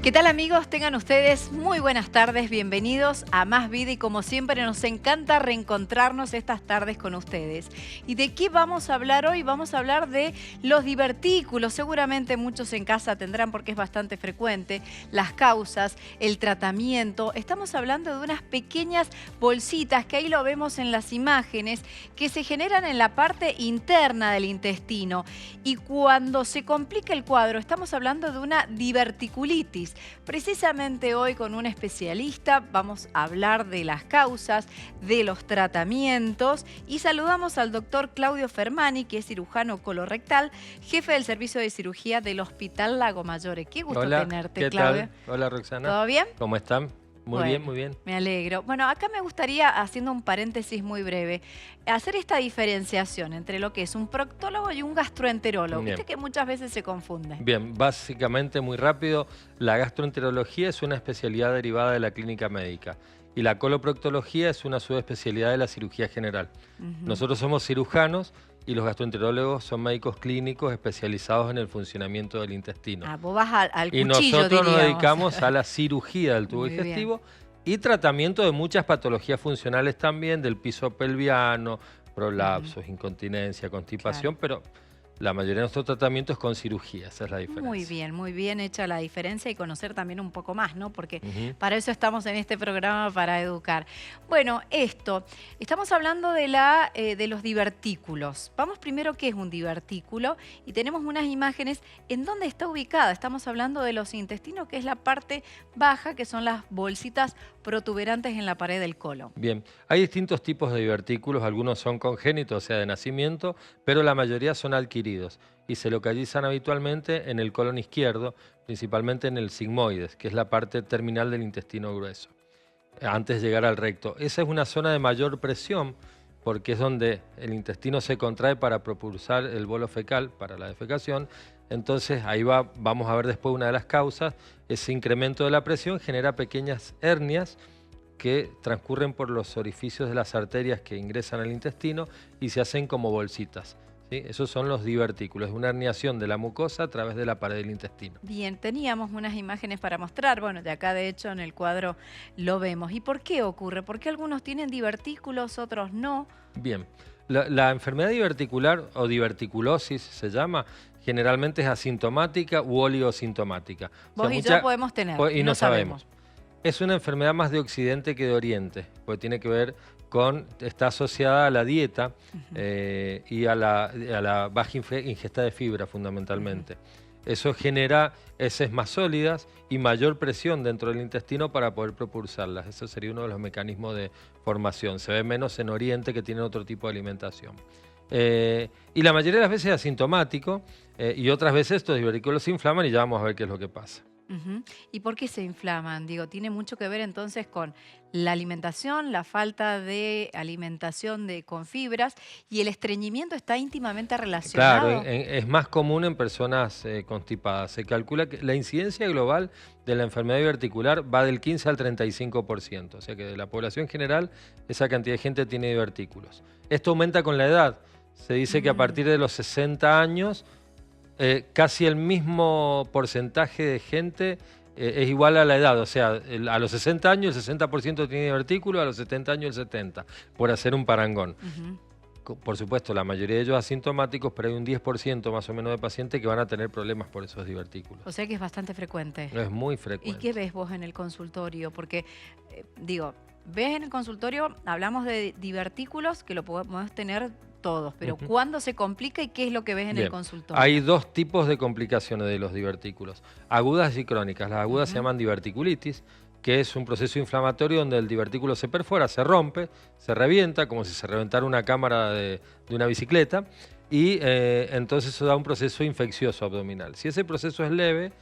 ¿Qué tal, amigos? Tengan ustedes muy buenas tardes, bienvenidos a Más Vida y como siempre nos encanta reencontrarnos estas tardes con ustedes. ¿Y de qué vamos a hablar hoy? Vamos a hablar de los divertículos, seguramente muchos en casa tendrán porque es bastante frecuente, las causas, el tratamiento. Estamos hablando de unas pequeñas bolsitas que ahí lo vemos en las imágenes que se generan en la parte interna del intestino y cuando se complica el cuadro estamos hablando de una diverticulitis. Precisamente hoy con un especialista vamos a hablar de las causas, de los tratamientos y saludamos al doctor Claudio Fermani, que es cirujano colorectal, jefe del servicio de cirugía del Hospital Lago Mayor. Qué gusto tenerte, Claudio. ¿Qué tal? Hola, Roxana. ¿Todo bien? ¿Cómo están? Muy bien, muy bien. Me alegro. Bueno, acá me gustaría, haciendo un paréntesis muy breve, hacer esta diferenciación entre lo que es un proctólogo y un gastroenterólogo. Bien. Viste que muchas veces se confunden. Bien, básicamente, muy rápido, la gastroenterología es una especialidad derivada de la clínica médica y la coloproctología es una subespecialidad de la cirugía general. Nosotros somos cirujanos y los gastroenterólogos son médicos clínicos especializados en el funcionamiento del intestino. Ah, vos vas al cuchillo, y nosotros diríamos. nos dedicamos a la cirugía del tubo digestivo y tratamiento de muchas patologías funcionales también, del piso pelviano, prolapsos, incontinencia, constipación, pero la mayoría de nuestro tratamiento es con cirugía, esa es la diferencia. Muy bien hecha la diferencia y conocer también un poco más, ¿no? Porque para eso estamos en este programa, para educar. Bueno, estamos hablando de los divertículos. Vamos primero, ¿qué es un divertículo? Y tenemos unas imágenes en dónde está ubicada. Estamos hablando de los intestinos, que es la parte baja, que son las bolsitas protuberantes en la pared del colon. Bien, hay distintos tipos de divertículos, algunos son congénitos, o sea, de nacimiento, pero la mayoría son adquiridos y se localizan habitualmente en el colon izquierdo, principalmente en el sigmoides, que es la parte terminal del intestino grueso, antes de llegar al recto. Esa es una zona de mayor presión porque es donde el intestino se contrae para propulsar el bolo fecal para la defecación. Entonces ahí vamos a ver después una de las causas. Ese incremento de la presión genera pequeñas hernias que transcurren por los orificios de las arterias que ingresan al intestino y se hacen como bolsitas. ¿Sí? Esos son los divertículos, es una herniación de la mucosa a través de la pared del intestino. Bien, teníamos unas imágenes para mostrar, bueno, de acá de hecho en el cuadro lo vemos. ¿Y por qué ocurre? ¿Por qué algunos tienen divertículos, otros no? Bien, la enfermedad diverticular o diverticulosis se llama, generalmente es asintomática u oligosintomática. Vos y yo podemos tener, y no sabemos. Es una enfermedad más de Occidente que de Oriente, porque tiene que ver está asociada a la dieta y a la baja ingesta de fibra fundamentalmente. Eso genera heces más sólidas y mayor presión dentro del intestino para poder propulsarlas. Eso sería uno de los mecanismos de formación. Se ve menos en Oriente, que tienen otro tipo de alimentación. Y la mayoría de las veces es asintomático y otras veces estos divertículos se inflaman y ya vamos a ver qué es lo que pasa. ¿Y por qué se inflaman? Digo, tiene mucho que ver entonces con la alimentación, la falta de alimentación con fibras y el estreñimiento está íntimamente relacionado. Claro, es más común en personas constipadas. Se calcula que la incidencia global de la enfermedad diverticular va del 15 al 35%. O sea que de la población general esa cantidad de gente tiene divertículos. Esto aumenta con la edad. Se dice que a partir de los 60 años casi el mismo porcentaje de gente es igual a la edad, o sea, a los 60 años el 60% tiene divertículo, a los 70 años el 70%, por hacer un parangón. Por supuesto, la mayoría de ellos asintomáticos, pero hay un 10% más o menos de pacientes que van a tener problemas por esos divertículos. O sea que es bastante frecuente. Es muy frecuente. ¿Y qué ves vos en el consultorio? Porque, ves en el consultorio, hablamos de divertículos que lo podemos tener todos, pero ¿cuándo se complica y qué es lo que ves en el consultorio? Hay dos tipos de complicaciones de los divertículos, agudas y crónicas. Las agudas se llaman diverticulitis, que es un proceso inflamatorio donde el divertículo se perfora, se rompe, se revienta, como si se reventara una cámara de una bicicleta, y entonces eso da un proceso infeccioso abdominal. Si ese proceso es leve,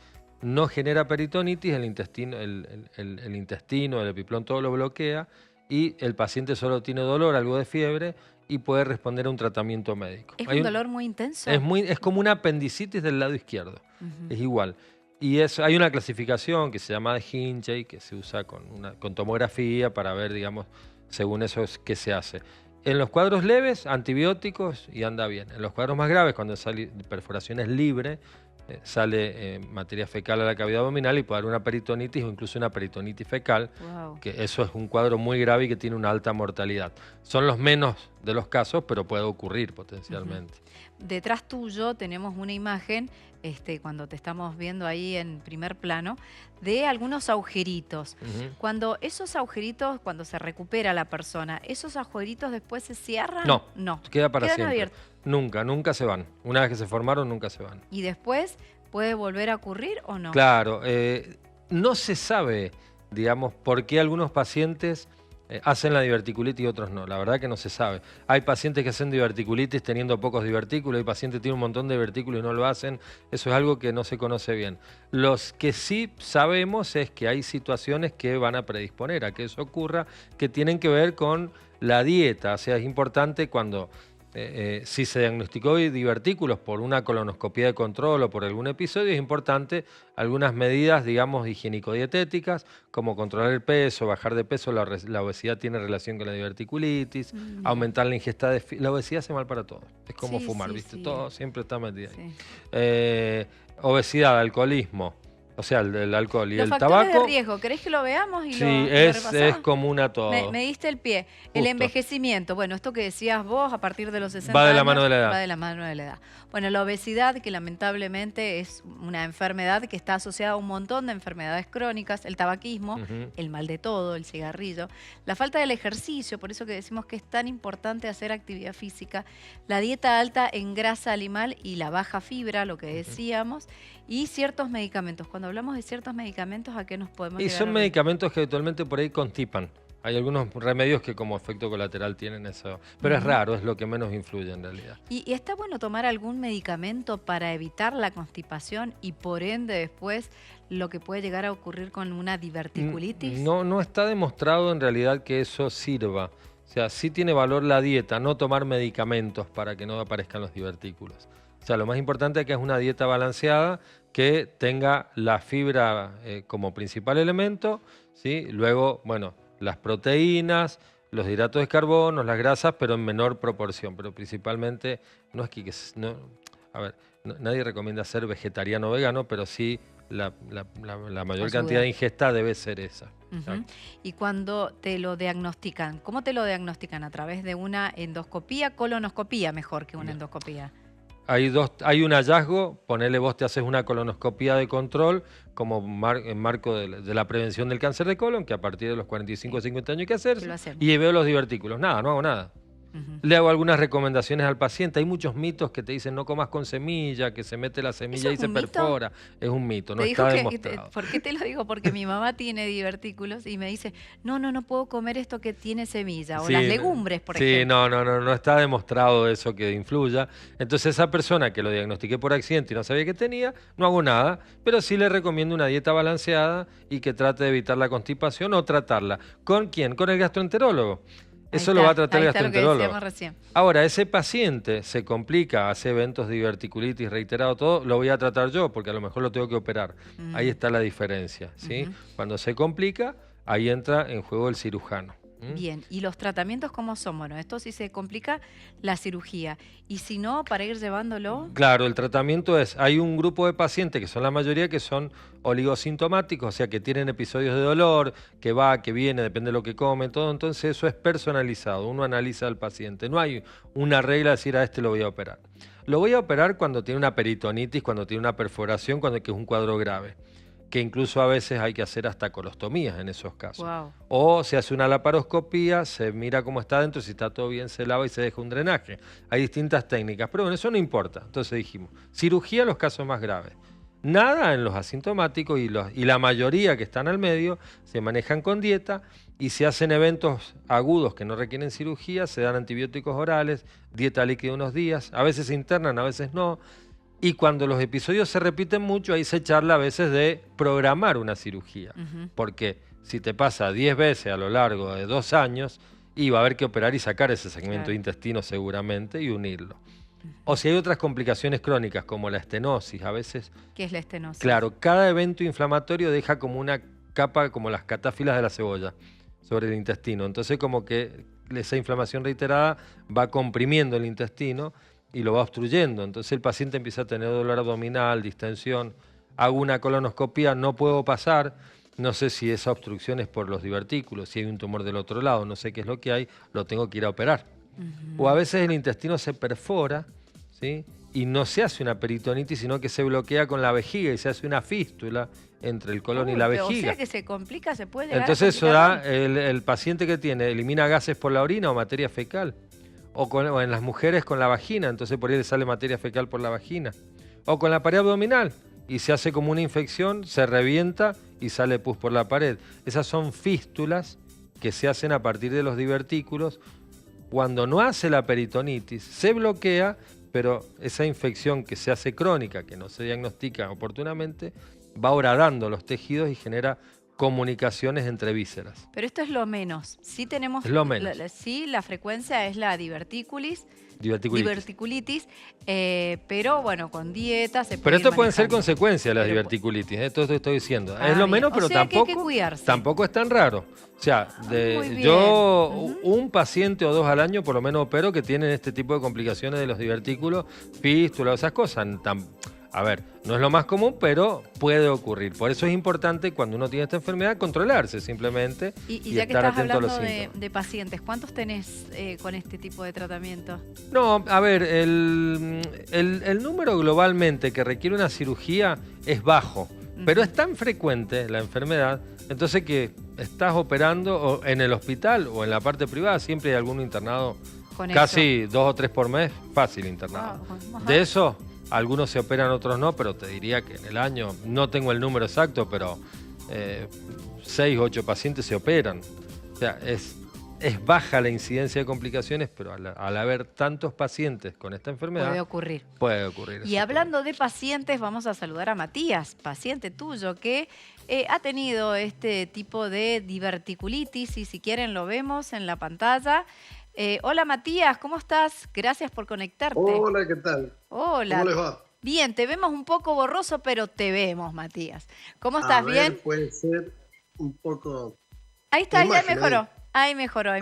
no genera peritonitis, el intestino, el epiplón todo lo bloquea, y el paciente solo tiene dolor, algo de fiebre, y puede responder a un tratamiento médico. ¿Es un dolor muy intenso? Es como una apendicitis del lado izquierdo, es igual. Y hay una clasificación que se llama de Hinchey, que se usa con tomografía para ver, digamos, según eso es qué se hace. En los cuadros leves, antibióticos y anda bien. En los cuadros más graves, cuando esa perforación es libre, sale materia fecal a la cavidad abdominal y puede dar una peritonitis o incluso una peritonitis fecal, que eso es un cuadro muy grave y que tiene una alta mortalidad. Son los menos de los casos, pero puede ocurrir potencialmente. Detrás tuyo tenemos una imagen, cuando te estamos viendo ahí en primer plano, de algunos agujeritos. Cuando esos agujeritos, cuando se recupera la persona, ¿esos agujeritos después se cierran? No, queda para siempre. Abiertos. Nunca se van. Una vez que se formaron, nunca se van. ¿Y después puede volver a ocurrir o no? Claro, no se sabe, digamos, por qué algunos pacientes hacen la diverticulitis y otros no. La verdad que no se sabe. Hay pacientes que hacen diverticulitis teniendo pocos divertículos, hay pacientes que tienen un montón de divertículos y no lo hacen. Eso es algo que no se conoce bien. Los que sí sabemos es que hay situaciones que van a predisponer a que eso ocurra, que tienen que ver con la dieta. O sea, es importante cuando... si se diagnosticó divertículos por una colonoscopia de control o por algún episodio, es importante algunas medidas, digamos, higiénico-dietéticas, como controlar el peso, bajar de peso. La obesidad tiene relación con la diverticulitis, aumentar la ingesta de la obesidad hace mal para todo. Es como fumar, ¿viste? Todo siempre está metido ahí. Obesidad, alcoholismo. O sea, el alcohol y el tabaco. Los factores de riesgo, ¿querés que lo veamos? Y sí, es común a todo. Me diste el pie. Justo. El envejecimiento, bueno, esto que decías vos, a partir de los 60 va de años, la mano de la edad. Va de la mano de la edad. Bueno, la obesidad, que lamentablemente es una enfermedad que está asociada a un montón de enfermedades crónicas, el tabaquismo, el mal de todo, el cigarrillo, la falta del ejercicio, por eso que decimos que es tan importante hacer actividad física, la dieta alta en grasa animal y la baja fibra, lo que decíamos, y ciertos medicamentos. Cuando hablamos de ciertos medicamentos, ¿a qué nos podemos llegar? Y son medicamentos que habitualmente por ahí constipan. Hay algunos remedios que como efecto colateral tienen eso. Pero es raro, es lo que menos influye en realidad. ¿Y está bueno tomar algún medicamento para evitar la constipación y por ende después lo que puede llegar a ocurrir con una diverticulitis? No está demostrado en realidad que eso sirva. O sea, sí tiene valor la dieta, no tomar medicamentos para que no aparezcan los divertículos. O sea, lo más importante es que es una dieta balanceada que tenga la fibra como principal elemento, ¿sí? Luego, bueno, las proteínas, los hidratos de carbono, las grasas, pero en menor proporción. Pero principalmente, no es que nadie recomienda ser vegetariano o vegano, pero sí la mayor cantidad de ingesta debe ser esa. Y cuando te lo diagnostican, ¿cómo te lo diagnostican? ¿A través de una endoscopía, colonoscopía mejor que una endoscopía? Hay un hallazgo, ponele vos te haces una colonoscopía de control como en marco de la prevención del cáncer de colon, que a partir de los 45 o 50 años hay que hacerse, y veo los divertículos. Nada, no hago nada. Le hago algunas recomendaciones al paciente. Hay muchos mitos que te dicen no comas con semilla, que se mete la semilla y se perfora. Es un mito, no está demostrado. ¿Por qué te lo digo? Porque mi mamá tiene divertículos y me dice, no puedo comer esto que tiene semilla, o las legumbres, por ejemplo. No está demostrado eso que influya. Entonces esa persona que lo diagnostiqué por accidente y no sabía que tenía, no hago nada, pero sí le recomiendo una dieta balanceada y que trate de evitar la constipación o tratarla. ¿Con quién? Con el gastroenterólogo. Eso lo va a tratar el gastroenterólogo. Ahora, ese paciente se complica, hace eventos de diverticulitis reiterado, todo, lo voy a tratar yo, porque a lo mejor lo tengo que operar. Ahí está la diferencia, ¿sí? Cuando se complica, ahí entra en juego el cirujano. Bien, ¿y los tratamientos cómo son? Bueno, esto sí se complica, la cirugía. Y si no, para ir llevándolo... Claro, el tratamiento hay un grupo de pacientes, que son la mayoría, que son oligosintomáticos, o sea, que tienen episodios de dolor, que va, que viene, depende de lo que come, todo. Entonces eso es personalizado, uno analiza al paciente. No hay una regla de decir a este lo voy a operar. Lo voy a operar cuando tiene una peritonitis, cuando tiene una perforación, cuando es un cuadro grave, que incluso a veces hay que hacer hasta colostomías en esos casos. O se hace una laparoscopía, se mira cómo está adentro, si está todo bien se lava y se deja un drenaje. Hay distintas técnicas, pero bueno, eso no importa. Entonces dijimos, cirugía en los casos más graves. Nada en los asintomáticos y la mayoría que están al medio se manejan con dieta y se hacen eventos agudos que no requieren cirugía, se dan antibióticos orales, dieta líquida unos días, a veces se internan, a veces no. Y cuando los episodios se repiten mucho, ahí se charla a veces de programar una cirugía. Porque si te pasa 10 veces a lo largo de 2 años, va a haber que operar y sacar ese segmento de intestino seguramente y unirlo. O si hay otras complicaciones crónicas como la estenosis, a veces... ¿Qué es la estenosis? Claro, cada evento inflamatorio deja como una capa, como las catáfilas de la cebolla, sobre el intestino. Entonces como que esa inflamación reiterada va comprimiendo el intestino y lo va obstruyendo. Entonces el paciente empieza a tener dolor abdominal, distensión. Hago una colonoscopia, no puedo pasar. No sé si esa obstrucción es por los divertículos, si hay un tumor del otro lado, no sé qué es lo que hay, lo tengo que ir a operar. O a veces el intestino se perfora, ¿sí? Y no se hace una peritonitis, sino que se bloquea con la vejiga y se hace una fístula entre el colon y la vejiga. O sea que se complica, se puede llegar Entonces a eso da, el paciente que tiene, elimina gases por la orina o materia fecal. O en las mujeres con la vagina, entonces por ahí le sale materia fecal por la vagina. O con la pared abdominal, y se hace como una infección, se revienta y sale pus por la pared. Esas son fístulas que se hacen a partir de los divertículos. Cuando no hace la peritonitis, se bloquea, pero esa infección que se hace crónica, que no se diagnostica oportunamente, va horadando los tejidos y genera comunicaciones entre vísceras. Pero esto es lo menos. Sí tenemos, es lo menos. Sí, la frecuencia es la diverticulitis, Diverticulitis. pero bueno, con dieta se puede. Pero esto ir pueden ser manejando. consecuencias de la diverticulitis, esto te estoy diciendo. Es lo Bien. menos, pero O sea, que hay que cuidarse. tampoco es tan raro. O sea, Muy bien. yo un paciente o 2 al año por lo menos opero que tienen este tipo de complicaciones de los divertículos, fístulas, esas cosas. A ver, no es lo más común, pero puede ocurrir. Por eso es importante cuando uno tiene esta enfermedad controlarse simplemente Y y ya que estar estás atento a los hablando síntomas. de pacientes, ¿cuántos tenés con este tipo de tratamiento? No, a ver, el número globalmente que requiere una cirugía es bajo, pero es tan frecuente la enfermedad, entonces que estás operando o en el hospital o en la parte privada, siempre hay algún internado, Con casi 2 o 3 por mes, fácil internado. Ajá. De eso, algunos se operan, otros no, pero te diría que en el año, no tengo el número exacto, pero 6 o 8 pacientes se operan. O sea, es baja la incidencia de complicaciones, pero al haber tantos pacientes con esta enfermedad, Puede ocurrir. puede ocurrir. Y hablando de pacientes, vamos a saludar a Matías, paciente tuyo, que ha tenido este tipo de diverticulitis, y si quieren lo vemos en la pantalla. Hola Matías, ¿cómo estás? Gracias por conectarte. Hola, ¿qué tal? Hola. ¿Cómo les va? Bien, te vemos un poco borroso, pero te vemos, Matías. ¿Cómo estás? A ver, ¿Bien? puede ser un poco... Ahí está, imagen, ya mejoró. Ahí mejoró.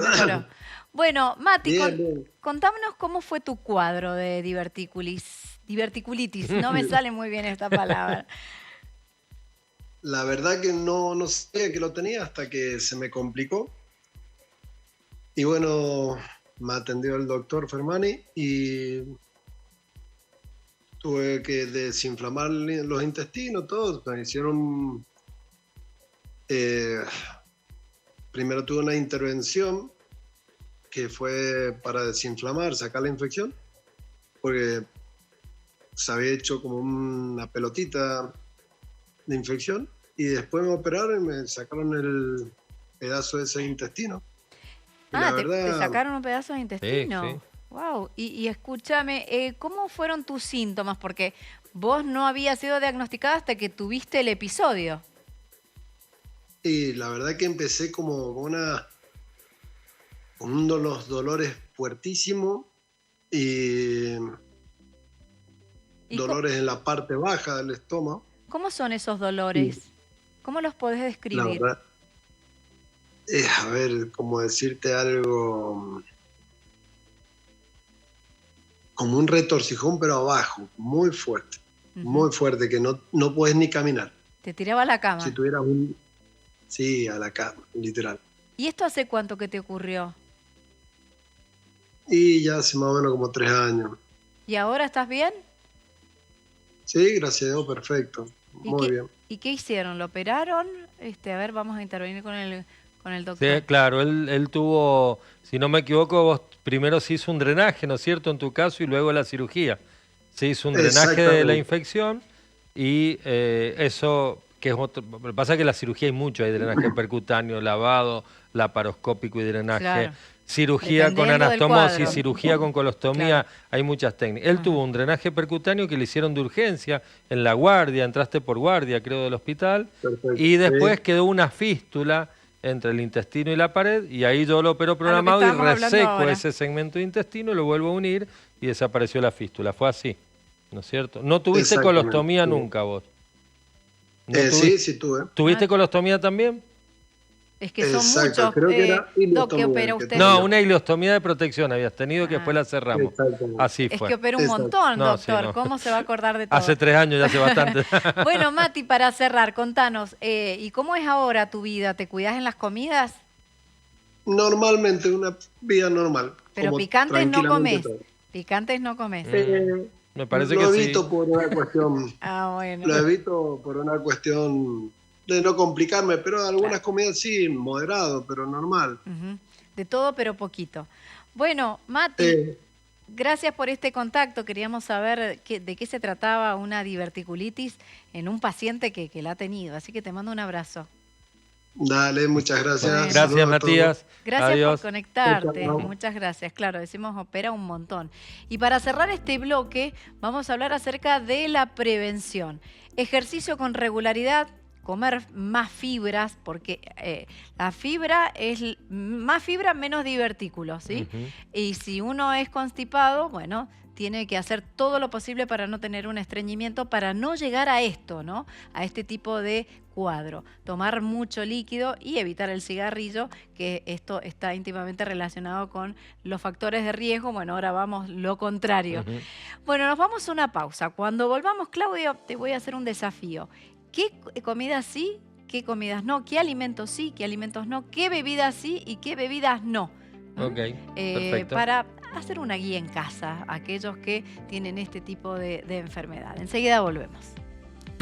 Bueno, Mati, Bien. contámonos cómo fue tu cuadro de diverticulitis. No me sale muy bien esta palabra. La verdad que no sabía que lo tenía hasta que se me complicó. Y bueno, me atendió el doctor Fermani y tuve que desinflamar los intestinos, todo. Me hicieron... primero tuve una intervención que fue para desinflamar, sacar la infección, porque se había hecho como una pelotita de infección, y después me operaron y me sacaron el pedazo de ese intestino. Y la Te verdad, sacaron un pedazo de intestino. Sí. Wow. Y escúchame, ¿cómo fueron tus síntomas? Porque vos no habías sido diagnosticada hasta que tuviste el episodio. y la verdad que empecé como con unos dolores fuertísimos y ¿Y dolores en la parte baja del estómago. cómo son esos dolores? ¿Cómo los podés La describir? verdad, a ver, como decirte algo, como un retorcijón, pero abajo, muy fuerte, que no puedes ni caminar. Te tiraba a la cama. Si tuvieras Sí, a la cama, literal. ¿Y esto hace cuánto que te ocurrió? Y ya hace más o menos como 3 años. ¿Y ahora estás bien? Sí, gracias a Dios, perfecto. Muy bien. ¿Y qué hicieron? ¿Lo operaron? A ver, vamos a intervenir con el doctor. Sí, claro, él tuvo, si no me equivoco, vos primero se hizo un drenaje, ¿no es cierto?, en tu caso, y luego la cirugía. Se hizo un drenaje de la infección y eso, que es otro, lo que pasa es que la cirugía hay mucho, hay drenaje percutáneo, lavado, laparoscópico y drenaje, Claro. cirugía con Dependiendo del anastomosis, cuadro. cirugía con colostomía, hay muchas técnicas. Él tuvo un drenaje percutáneo que le hicieron de urgencia en la guardia, entraste por guardia, creo, del hospital, Perfecto. y después Sí. quedó una fístula entre el intestino y la pared, y ahí yo lo opero programado y estábamos hablando reseco ahora. ese segmento de intestino, lo vuelvo a unir y desapareció la fístula. Fue así, ¿no es cierto? No tuviste Exactamente, colostomía sí. nunca vos. Sí, sí tuve. ¿Tuviste colostomía también? Es que son Exacto, muchos. creo que era Doc, ¿qué ileostomía opera el que usted? tenía. No, una ileostomía de protección habías tenido que Ah. después la cerramos. Exactamente. Así Es fue. que opera un Exacto. montón, No, sí, doctor. no. ¿Cómo se va a acordar de todo? Hace 3 años, ya hace bastante. Bueno, Mati, para cerrar, contanos, ¿y cómo es ahora tu vida? ¿Te cuidas en las comidas? Normalmente una vida normal. Pero como picantes no tranquilamente comes. todo. Picantes no comes. Me parece Lo que sí. evito por una cuestión, Ah, bueno. lo evito por una cuestión de no complicarme, pero algunas Claro. comidas sí, moderado, pero normal. Ujú. De todo, pero poquito. Bueno, Mati, gracias por este contacto. Queríamos saber de qué se trataba una diverticulitis en un paciente que la ha tenido. Así que te mando un abrazo. Dale, muchas gracias. Bueno. Gracias, Saludos a todos. Matías. Gracias Adiós. por conectarte. Chao. Muchas gracias. Claro, decimos opera un montón. Y para cerrar este bloque, vamos a hablar acerca de la prevención. Ejercicio con regularidad, comer más fibras, porque la fibra es más fibra, menos divertículos, ¿sí? Ujú. Y si uno es constipado, bueno, tiene que hacer todo lo posible para no tener un estreñimiento, para no llegar a esto, ¿no? A este tipo de cuadro. Tomar mucho líquido y evitar el cigarrillo, que esto está íntimamente relacionado con los factores de riesgo. Bueno, ahora vamos lo contrario. Ujú. Bueno, nos vamos a una pausa. Cuando volvamos, Claudio, te voy a hacer un desafío. ¿Qué comidas sí, qué comidas no? ¿Qué alimentos sí, qué alimentos no? ¿Qué bebidas sí y qué bebidas no? Ok, perfecto. Para hacer una guía en casa a aquellos que tienen este tipo de enfermedad. Enseguida volvemos.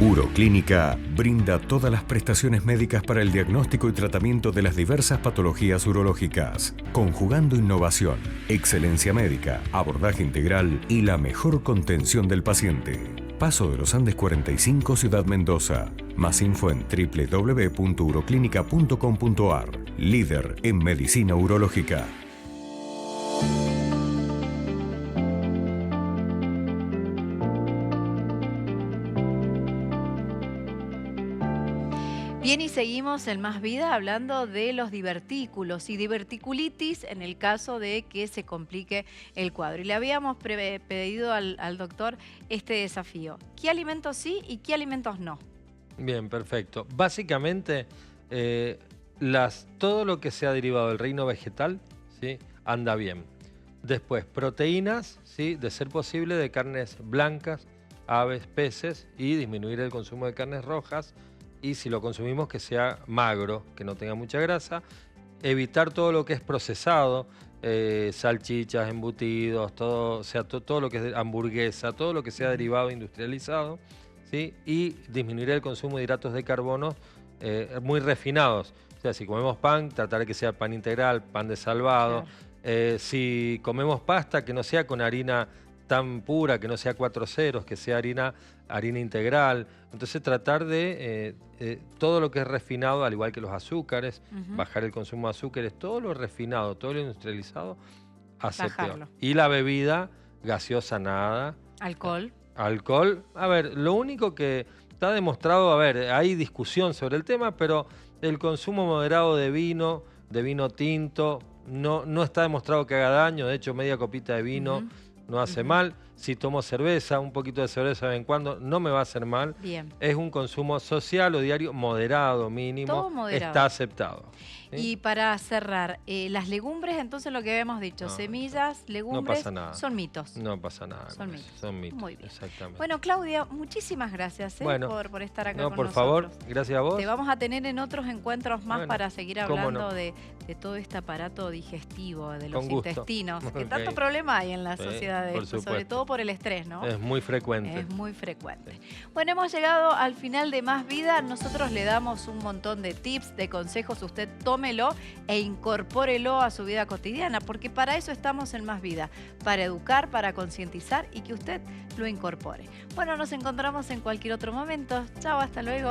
Uroclínica brinda todas las prestaciones médicas para el diagnóstico y tratamiento de las diversas patologías urológicas, conjugando innovación, excelencia médica, abordaje integral y la mejor contención del paciente. Paso de los Andes 45, Ciudad Mendoza. Más info en www.uroclinica.com.ar. Líder en medicina urológica. Bien, y seguimos en Más Vida hablando de los divertículos y diverticulitis en el caso de que se complique el cuadro. Y le habíamos pedido al doctor este desafío. ¿Qué alimentos sí y qué alimentos no? Bien, perfecto. Básicamente, todo lo que sea derivado del reino vegetal, ¿sí?, anda bien. Después, proteínas, ¿sí?, de ser posible de carnes blancas, aves, peces, y disminuir el consumo de carnes rojas. Y si lo consumimos, que sea magro, que no tenga mucha grasa. Evitar todo lo que es procesado, salchichas, embutidos, todo, o sea, todo lo que es hamburguesa, todo lo que sea derivado industrializado, ¿sí? Y disminuir el consumo de hidratos de carbono muy refinados. O sea, si comemos pan, tratar de que sea pan integral, pan de salvado. Claro. Si comemos pasta, que no sea con harina tan pura, que no sea 4 ceros, que sea harina integral. Entonces tratar de todo lo que es refinado, al igual que los azúcares, bajar el consumo de azúcares, todo lo refinado, todo lo industrializado, hace peor. Y la bebida gaseosa, nada. Alcohol. Alcohol, a ver, lo único que está demostrado, a ver, hay discusión sobre el tema, pero el consumo moderado de vino tinto, no está demostrado que haga daño. De hecho, media copita de vino no hace mal. Si tomo cerveza, un poquito de cerveza de vez en cuando, no me va a hacer mal. Bien. Es un consumo social o diario moderado, mínimo. Todo moderado. Está aceptado. ¿Sí? Y para cerrar, las legumbres, entonces lo que habíamos dicho, No, semillas, legumbres, no pasa nada. son mitos. No pasa nada. Son mitos. Son mitos. Muy bien. Exactamente. Bueno, Claudia, muchísimas gracias por estar acá con por nosotros. favor, gracias a vos. Te vamos a tener en otros encuentros más para seguir hablando no. de todo este aparato digestivo, de los Con gusto. intestinos, que Ok. tanto problema hay en la sociedad de por esto, sobre supuesto. todo por el estrés, ¿no? Es muy frecuente. Es muy frecuente. Bueno, hemos llegado al final de Más Vida. Nosotros le damos un montón de tips, de consejos. Usted tómelo e incorpórelo a su vida cotidiana, porque para eso estamos en Más Vida, para educar, para concientizar y que usted lo incorpore. Bueno, nos encontramos en cualquier otro momento. Chao, hasta luego.